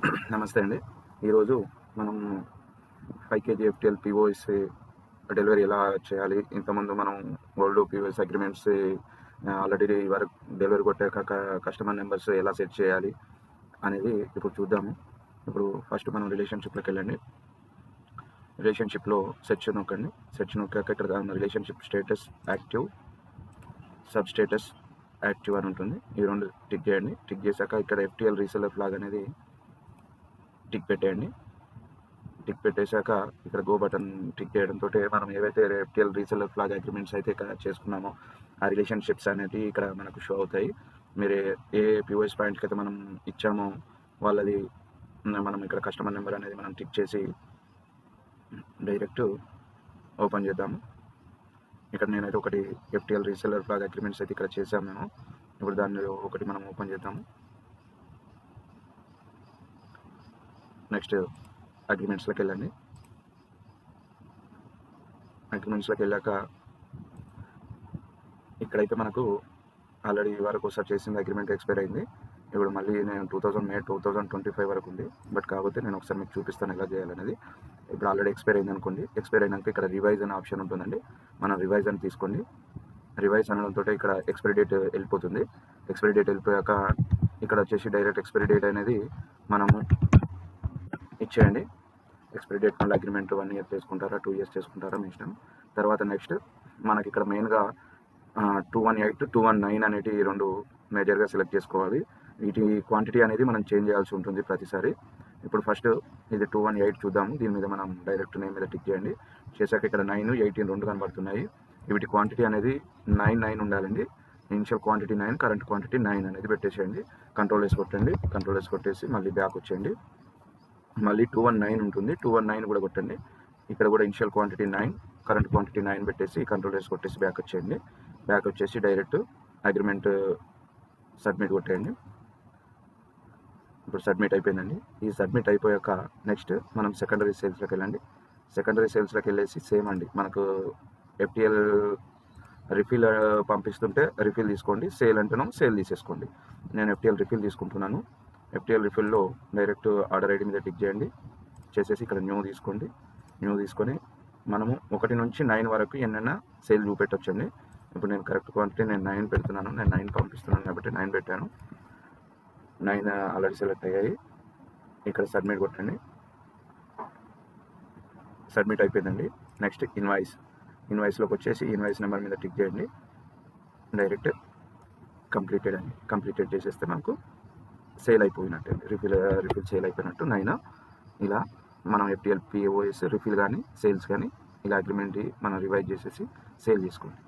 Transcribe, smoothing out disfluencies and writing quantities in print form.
నమస్తే అండి. ఈరోజు మనం 5 కేజీ ఎఫ్టీఎల్ పీఓఎస్ డెలివరీ ఎలా చేయాలి? ఇంతకుముందు మనం ఓల్డ్ పీఓఎస్ అగ్రీమెంట్స్ ఆల్రెడీ వరకు డెలివరీ కొట్టాక కస్టమర్ నెంబర్స్ ఎలా సెట్ చేయాలి అనేది ఇప్పుడు చూద్దాము. ఇప్పుడు ఫస్ట్ మనం రిలేషన్‌షిప్‌లోకి వెళ్ళండి. రిలేషన్‌షిప్‌లో సెర్చ్ నొక్కండి. సెర్చ్ నొక్కాక ఇక్కడ relationship status active, sub status active అని ఉంటుంది. ఈ 2 టిక్ చేయండి. టిక్ చేశాక ఇక్కడ ఎఫ్టీఎల్ రీసెల్లర్ ఫ్లాగ్ అనేది టిక్ పెట్టేయండి. టిక్ పెట్టేశాక ఇక్కడ గో బటన్ టిక్ చేయడంతో మనం ఏవైతే ఎఫ్టీఎల్ రీసెల్లర్ ఫ్లాగ్ అగ్రిమెంట్స్ అయితే ఇక్కడ చేసుకున్నామో ఆ రిలేషన్షిప్స్ అనేవి ఇక్కడ మనకు షో అవుతాయి. మీరు ఏ పీఓఎస్ పాయింట్కి అయితే మనం ఇచ్చామో వాళ్ళది మనం ఇక్కడ కస్టమర్ నెంబర్ అనేది మనం టిక్ చేసి డైరెక్ట్ ఓపెన్ చేద్దాము. ఇక్కడ నేనైతే ఒకటి ఎఫ్టీఎల్ రీసెల్లర్ ఫ్లాగ్ అగ్రిమెంట్స్ అయితే ఇక్కడ చేసాము మేము. ఇప్పుడు దాన్ని ఒకటి మనం ఓపెన్ చేద్దాము. నెక్స్ట్ అగ్రిమెంట్స్లోకి వెళ్ళండి. అగ్రిమెంట్స్లోకి వెళ్ళాక ఇక్కడైతే మనకు ఆల్రెడీ వరకు ఒకసారి చేసింది అగ్రిమెంట్ ఎక్స్పైర్ అయింది. ఇప్పుడు మళ్ళీ నేను 2025 వరకు ఉంది. బట్ కాకపోతే నేను ఒకసారి మీకు చూపిస్తాను ఎలా చేయాలనేది. ఇప్పుడు ఆల్రెడీ ఎక్స్పైర్ అయింది అనుకోండి. ఎక్స్పైర్ అయినాక ఇక్కడ రివైజ్ అనే ఆప్షన్ ఉంటుందండి. మనం రివైజ్ అని తీసుకోండి. రివైజ్ అనడంతో ఇక్కడ ఎక్స్పైరీ డేట్ వెళ్ళిపోతుంది. ఎక్స్పైరీ డేట్ వెళ్ళిపోయాక ఇక్కడ వచ్చేసి డైరెక్ట్ ఎక్స్పైరీ డేట్ అనేది మనము ఇచ్చేయండి. ఎక్స్పైరీ డేట్ మళ్ళీ అగ్రిమెంట్ 1 ఇయర్ చేసుకుంటారా, 2 ఇయర్స్ చేసుకుంటారా మీ ఇష్టం. తర్వాత నెక్స్ట్ మనకి ఇక్కడ మెయిన్గా 218, 219 అనేటి 2 మేజర్గా సెలెక్ట్ చేసుకోవాలి. వీటి క్వాంటిటీ అనేది మనం చేంజ్ చేయాల్సి ఉంటుంది ప్రతిసారి. ఇప్పుడు ఫస్ట్ ఇది 218 చూద్దాము. దీని మీద మనం డైరెక్ట్ నేమ్ మీద టిక్ చేయండి. చేశాక ఇక్కడ 9, 18 2 కనబడుతున్నాయి. వీటి క్వాంటిటీ అనేది 9 ఉండాలండి. ఇనిషియల్ క్వాంటిటీ 9, కరెంట్ క్వాంటిటీ 9 అనేది పెట్టేసేయండి. కంట్రోల్ వేసి కొట్టండి. కంట్రోల్ వేసి కొట్టేసి మళ్ళీ బ్యాక్ వచ్చేయండి. మళ్ళీ 219 ఉంటుంది. 219 కూడా కొట్టండి. ఇక్కడ కూడా ఇనిషియల్ క్వాంటిటీ 9, కరెంట్ క్వాంటిటీ 9 పెట్టేసి కంట్రోల్ వేసి కొట్టేసి బ్యాక్ వచ్చేయండి. బ్యాక్ వచ్చేసి డైరెక్ట్ అగ్రిమెంట్ సబ్మిట్ కొట్టేయండి. ఇప్పుడు సబ్మిట్ అయిపోయిందండి. ఈ సబ్మిట్ అయిపోయాక నెక్స్ట్ మనం సెకండరీ సేల్స్లోకి వెళ్ళండి. సెకండరీ సేల్స్లోకి వెళ్ళేసి సేమ్ అండి. మనకు ఎఫ్టీఎల్ రిఫిల్ పంపిస్తుంటే రిఫిల్ తీసుకోండి. సేల్ అంటున్నాం, సేల్ తీసేసుకోండి. నేను ఎఫ్టీఎల్ రిఫిల్ తీసుకుంటున్నాను. ఎఫ్టీఎల్ రిఫిల్లో డైరెక్ట్ ఆర్డర్ ఐడి మీద టిక్ చేయండి. చేసేసి ఇక్కడ న్యూ తీసుకోండి. న్యూ తీసుకొని మనము 1 నుంచి 9 వరకు ఎన్నైనా సేల్ చూపెట్టొచ్చండి. ఇప్పుడు నేను కరెక్ట్ క్వాంటిటీ నేను 9 పెడుతున్నాను. నేను 9 పంపిస్తున్నాను కాబట్టి 9 పెట్టాను. 9 ఆల్రెడీ సెలెక్ట్ అయ్యాయి. ఇక్కడ సబ్మిట్ కొట్టండి. సబ్మిట్ అయిపోయిందండి. నెక్స్ట్ ఇన్వాయిస్లోకి వచ్చేసి ఇన్వాయిస్ నెంబర్ మీద టిక్ చేయండి. డైరెక్ట్ కంప్లీటెడ్ అండి. కంప్లీటెడ్ చేసేస్తే మనకు సేల్ అయిపోయినట్టు, రిఫిల్ సేల్ అయిపోయినట్టు 9. ఇలా మనం ఎఫ్టీఎల్ పీఓఎస్ రిఫిల్ కానీ సేల్స్ కానీ ఇలా అగ్రిమెంట్ మనం రివైజ్ చేసేసి సేల్ చేసుకోండి.